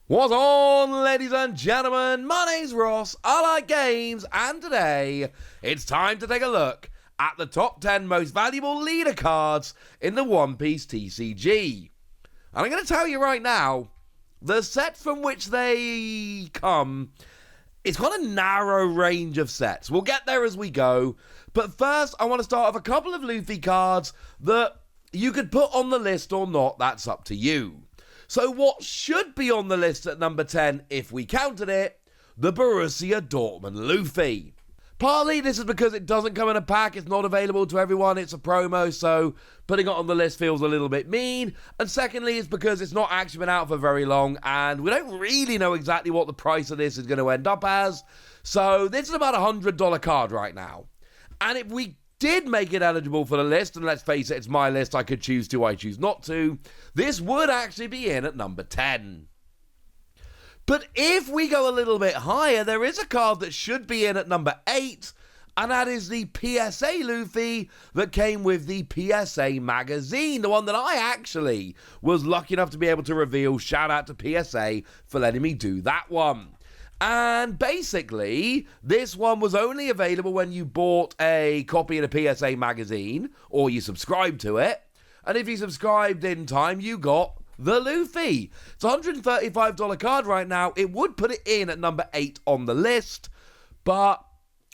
What's on, ladies and gentlemen? My name's Ross, I like games, and today it's time to take a look at the top 10 most valuable leader cards in the One Piece TCG. And I'm going to tell you right now, the set from which they come, it's got a narrow range of sets. We'll get there as we go, but first I want to start with a couple of Luffy cards that you could put on the list or not, that's up to you. So what should be on the list at number 10, if we counted it, the Borussia Dortmund Luffy. Partly this is because it doesn't come in a pack, it's not available to everyone, it's a promo, so putting it on the list feels a little bit mean. And secondly, it's because it's not actually been out for very long, and we don't really know exactly what the price of this is going to end up as. So this is about a $100 card right now. And if we did make it eligible for the list, and let's face it, it's my list, I could choose to, I choose not to, this would actually be in at number 10. But if we go a little bit higher, there is a card that should be in at number 8, and that is the PSA Luffy that came with the PSA magazine, the one that I actually was lucky enough to be able to reveal. Shout out to PSA for letting me do that one. And basically, this one was only available when you bought a copy of the PSA magazine, or you subscribed to it. And if you subscribed in time, you got the Luffy. It's a $135 card right now. It would put it in at number 8 on the list, but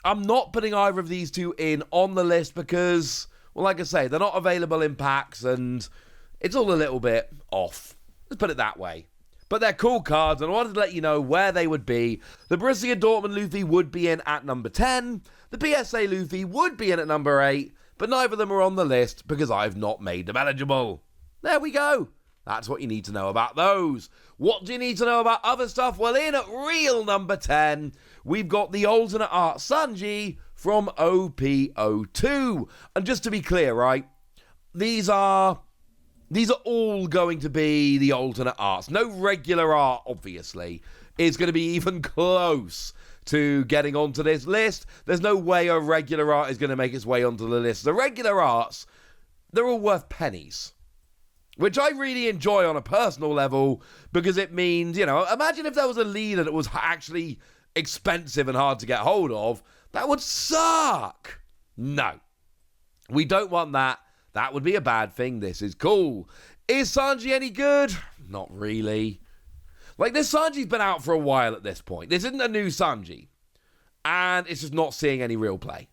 I'm not putting either of these two in on the list because, well, like I say, they're not available in packs, and it's all a little bit off. Let's put it that way. But they're cool cards, and I wanted to let you know where they would be. The Borussia Dortmund Luffy would be in at number 10. The PSA Luffy would be in at number 8, but neither of them are on the list because I've not made them eligible. There we go. That's what you need to know about those. What do you need to know about other stuff? Well, in at real number 10, we've got the alternate art Sanji from OP02. And just to be clear, right, these are all going to be the alternate arts. No regular art, obviously, is going to be even close to getting onto this list. There's no way a regular art is going to make its way onto the list. The regular arts, they're all worth pennies, which I really enjoy on a personal level because it means, you know, imagine if there was a leader that was actually expensive and hard to get hold of. That would suck. No, we don't want that. That would be a bad thing. This is cool. Is Sanji any good? Not really. Like, this Sanji's been out for a while at this point. This isn't a new Sanji. And it's just not seeing any real play.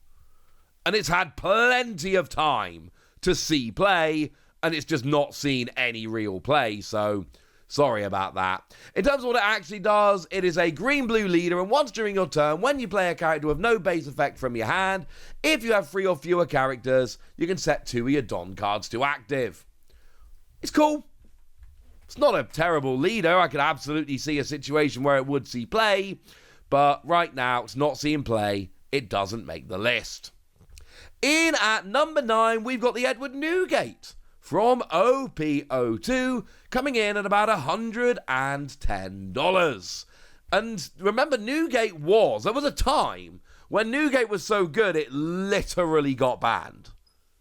And it's had plenty of time to see play, and it's just not seen any real play, so sorry about that. In terms of what it actually does, it is a green-blue leader, and once during your turn, when you play a character with no base effect from your hand, if you have 3 or fewer characters, you can set 2 of your Don cards to active. It's cool. It's not a terrible leader. I could absolutely see a situation where it would see play, but right now, it's not seeing play. It doesn't make the list. In at number 9, we've got the Edward Newgate from OP02, coming in at about $110. And remember, there was a time when Newgate was so good, it literally got banned.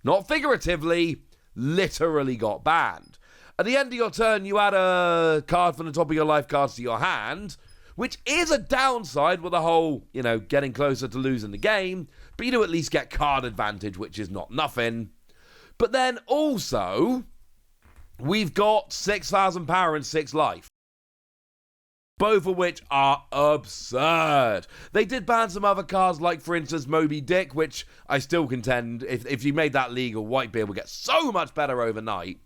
Not figuratively, literally got banned. At the end of your turn, you add a card from the top of your life cards to your hand, which is a downside with the whole, you know, getting closer to losing the game, but you do at least get card advantage, which is not nothing. But then also, we've got 6,000 power and 6 life. Both of which are absurd. They did ban some other cards, like, for instance, Moby Dick, which I still contend, if you made that legal, Whitebeard would get so much better overnight.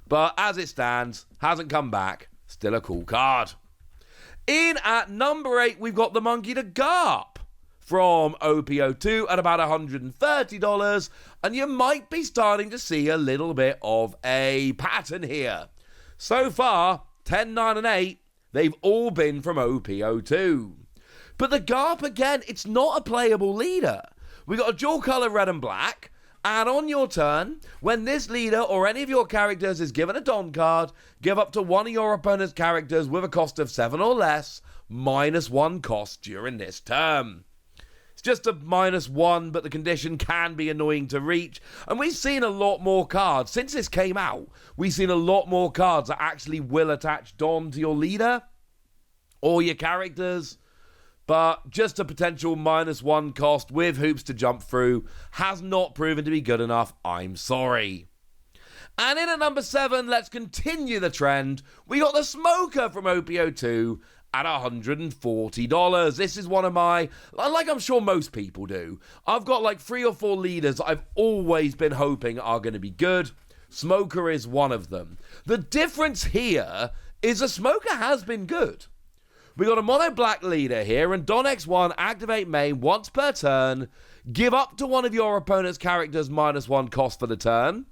But as it stands, hasn't come back, still a cool card. In at number 8, we've got the Monkey to Garp from OP02 at about $130, and you might be starting to see a little bit of a pattern here. So far, 10, 9, and 8, they've all been from OP02. But the Garp, again, it's not a playable leader. We got a dual color red and black, and on your turn, when this leader or any of your characters is given a Don card, give up to one of your opponent's characters with a cost of 7 or less, -1 cost during this turn. Just a -1, but the condition can be annoying to reach. And we've seen a lot more cards. Since this came out, we've seen a lot more cards that actually will attach Don to your leader. all your characters, but just a potential -1 cost with hoops to jump through has not proven to be good enough. I'm sorry. And in at number 7, let's continue the trend. We got the Smoker from OPO2 at $140. This is one of my, like I'm sure most people do, I've got like 3 or 4 leaders I've always been hoping are going to be good. Smoker is one of them. The difference here is the Smoker has been good. We got a mono black leader here, and Don X1 activate main once per turn, give up to one of your opponent's characters -1 cost for the turn,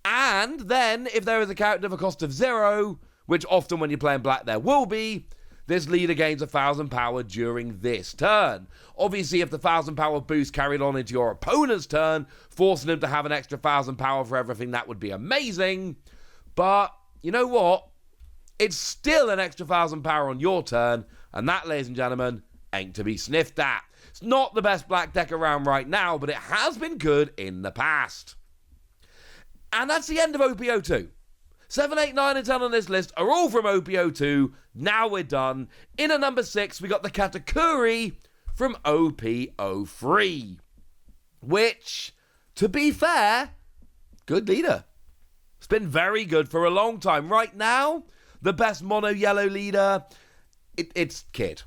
and then if there is a character of a cost of 0, which often when you're playing black there will be, this leader gains 1,000 power during this turn. Obviously, if the 1,000 power boost carried on into your opponent's turn, forcing him to have an extra 1,000 power for everything, that would be amazing. But you know what? It's still an extra 1,000 power on your turn, and that, ladies and gentlemen, ain't to be sniffed at. It's not the best black deck around right now, but it has been good in the past. And that's the end of OPO2. 7, 8, 9, and 10 on this list are all from OPO2. Now we're done. In at number 6, we got the Katakuri from OPO3. Which, to be fair, good leader. It's been very good for a long time. Right now, the best mono yellow leader, it's Kid.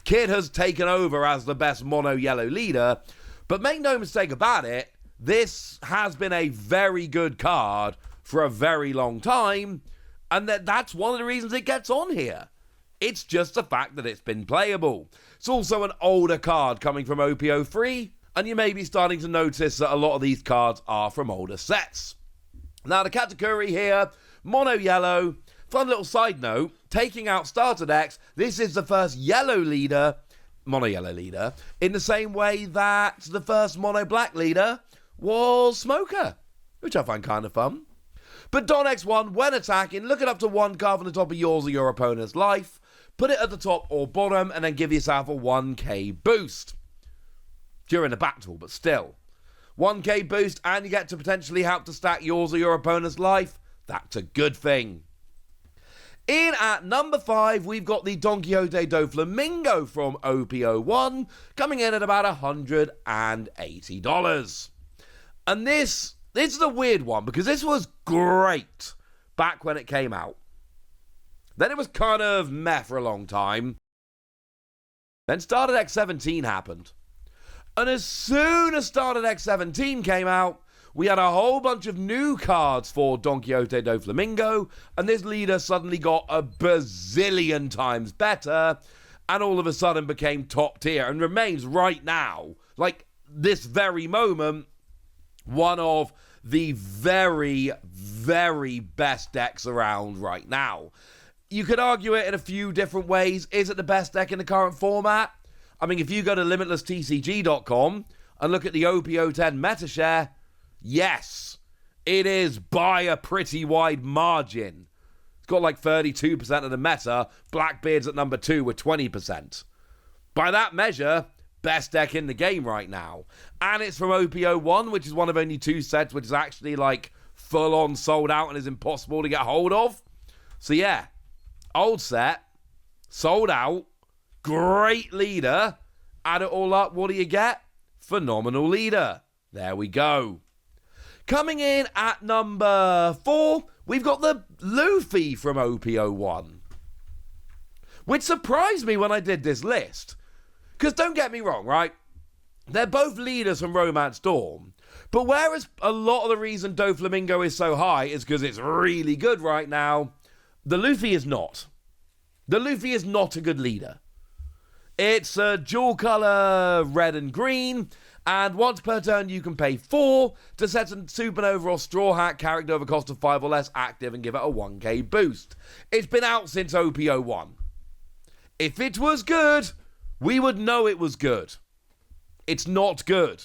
Kid has taken over as the best mono yellow leader. But make no mistake about it, this has been a very good card for a very long time, and that's one of the reasons it gets on here. It's just the fact that it's been playable. It's also an older card coming from OPO3, and you may be starting to notice that a lot of these cards are from older sets. Now, the Katakuri here, mono yellow. Fun little side note, taking out starter decks, this is the first yellow leader, mono yellow leader, in the same way that the first mono black leader was Smoker, which I find kind of fun. But Don X1, when attacking, look it up to 1 card from the top of yours or your opponent's life, put it at the top or bottom, and then give yourself a 1k boost. During the battle, but still. 1k boost, and you get to potentially help to stack yours or your opponent's life. That's a good thing. In at number 5, we've got the Don Quixote do Flamingo from OPO1, coming in at about $180. And this is a weird one, because this was great back when it came out. Then it was kind of meh for a long time. Then Starter Deck 17 happened. And as soon as Starter Deck 17 came out, we had a whole bunch of new cards for Don Quixote do Flamingo, and this leader suddenly got a bazillion times better, and all of a sudden became top tier, and remains right now, like this very moment, one of the very, very best decks around right now. You could argue it in a few different ways. Is it the best deck in the current format? I mean, if you go to limitlesstcg.com and look at the OPO10 meta share, yes, it is by a pretty wide margin. It's got like 32% of the meta. Blackbeard's at number 2 with 20%. By that measure, best deck in the game right now. And it's from OPO1, which is one of only 2 sets which is actually like full-on sold out and is impossible to get hold of. So yeah, old set, sold out, great leader. Add it all up, what do you get? Phenomenal leader. There we go. Coming in at number 4, we've got the Luffy from OPO1. Which surprised me when I did this list. Because don't get me wrong, right? They're both leaders from Romance Dawn. But whereas a lot of the reason Doflamingo is so high is because it's really good right now, the Luffy is not. The Luffy is not a good leader. It's a dual color red and green, and once per turn you can pay 4 to set a Supernova or Straw Hat character of a cost of 5 or less active and give it a 1k boost. It's been out since OPO1. If it was good, we would know it was good. It's not good.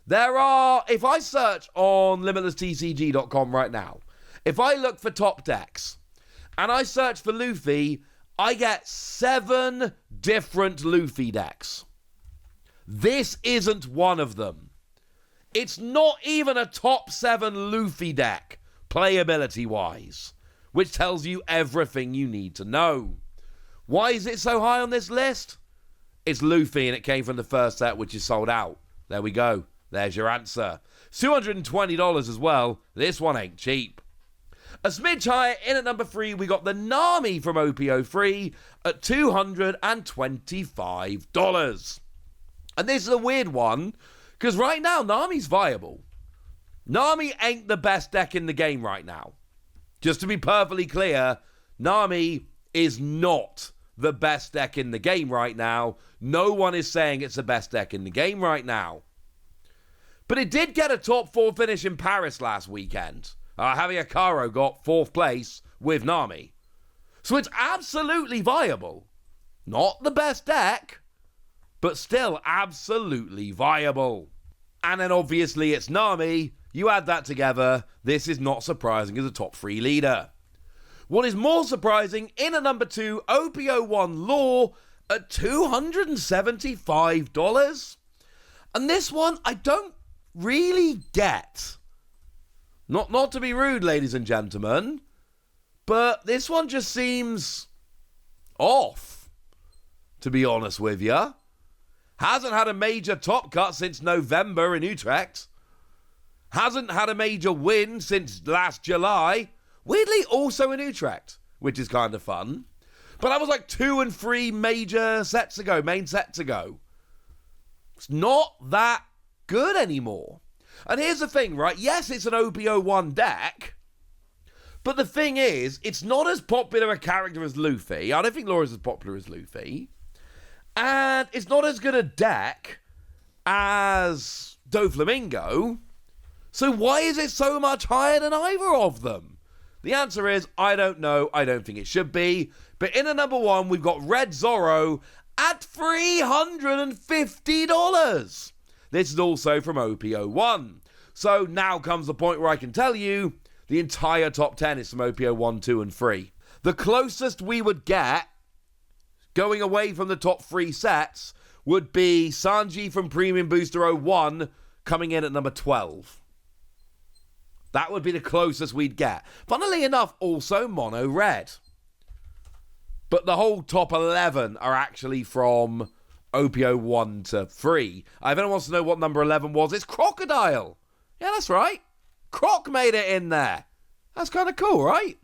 If I search on limitlesstcg.com right now, if I look for top decks, and I search for Luffy, I get 7 different Luffy decks. This isn't one of them. It's not even a top 7 Luffy deck, playability-wise, which tells you everything you need to know. Why is it so high on this list? It's Luffy and it came from the first set, which is sold out. There we go. There's your answer. $220 as well. This one ain't cheap. A smidge higher, in at number 3, we got the Nami from OPO3 at $225. And this is a weird one, because right now, Nami's viable. Nami ain't the best deck in the game right now. Just to be perfectly clear, Nami is not the best deck in the game right now. No one is saying it's the best deck in the game right now. But it did get a top 4 finish in Paris last weekend. Javier Caro got 4th place with Nami. So it's absolutely viable. Not the best deck, but still absolutely viable. And then obviously it's Nami. You add that together, this is not surprising as a top 3 leader. What is more surprising, in at number 2, OPO1 Law at $275. And this one I don't really get. Not to be rude, ladies and gentlemen, but this one just seems off, to be honest with you. Hasn't had a major top cut since November in Utrecht. Hasn't had a major win since last July. Weirdly, also in Utrecht, which is kind of fun. But that was like 2 and 3 major sets ago, main sets ago. It's not that good anymore. And here's the thing, right? Yes, it's an OPO1 deck. But the thing is, it's not as popular a character as Luffy. I don't think Laura's as popular as Luffy. And it's not as good a deck as Doflamingo. So why is it so much higher than either of them? The answer is, I don't know. I don't think it should be. But in at number 1, we've got Red Zoro at $350. This is also from OPO1. So now comes the point where I can tell you the entire top 10 is from OPO1, 2, and 3. The closest we would get, going away from the top 3 sets, would be Sanji from Premium Booster 01 coming in at number 12. That would be the closest we'd get. Funnily enough, also Mono Red. But the whole top 11 are actually from OPO 1 to 3. If anyone wants to know what number 11 was, it's Crocodile. Yeah, that's right. Croc made it in there. That's kind of cool, right?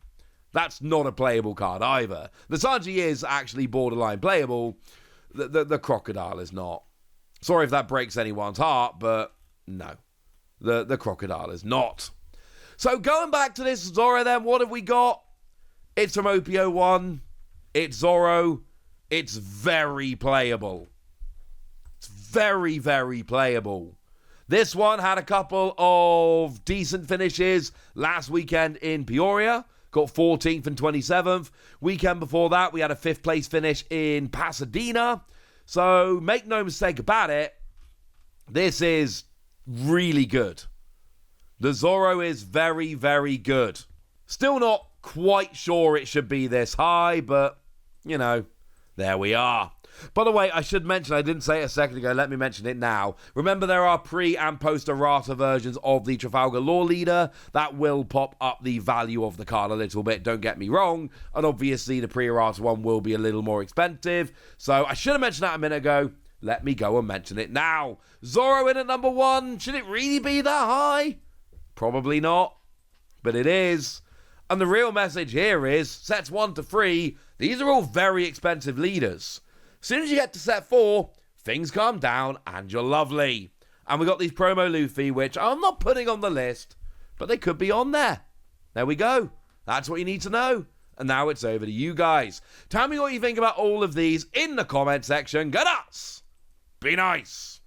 That's not a playable card either. The Sanji is actually borderline playable. The Crocodile is not. Sorry if that breaks anyone's heart, but no. The Crocodile is not. So going back to this Zoro then, what have we got? It's from OPO 1. It's Zoro. It's very playable. It's very, very playable. This one had a couple of decent finishes last weekend in Peoria. Got 14th and 27th. Weekend before that, we had a 5th place finish in Pasadena. So make no mistake about it, this is really good. The Zoro is very, very good. Still not quite sure it should be this high, but, you know, there we are. By the way, I should mention, I didn't say it a second ago, let me mention it now. Remember, there are pre- and post-errata versions of the Trafalgar Law Leader. That will pop up the value of the card a little bit, don't get me wrong. And obviously, the pre-errata one will be a little more expensive. So, I should have mentioned that a minute ago. Let me go and mention it now. Zoro in at number 1. Should it really be that high? Probably not. But it is. And the real message here is, sets 1 to 3, these are all very expensive leaders. As soon as you get to set 4, things calm down and you're lovely. And we got these promo Luffy, which I'm not putting on the list, but they could be on there. There we go. That's what you need to know. And now it's over to you guys. Tell me what you think about all of these in the comment section. Go nuts! Be nice!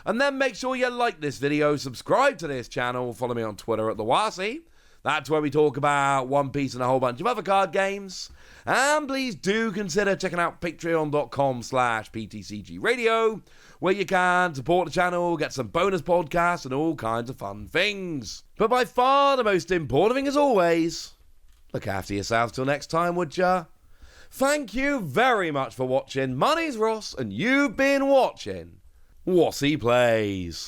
And then make sure you like this video, subscribe to this channel, follow me on Twitter at The Wasi. That's where we talk about One Piece and a whole bunch of other card games. And please do consider checking out patreon.com/PTCG Radio, where you can support the channel, get some bonus podcasts, and all kinds of fun things. But by far the most important thing, as always, look after yourselves till next time, would ya? Thank you very much for watching. My name's Ross, and you've been watching Wasi Plays.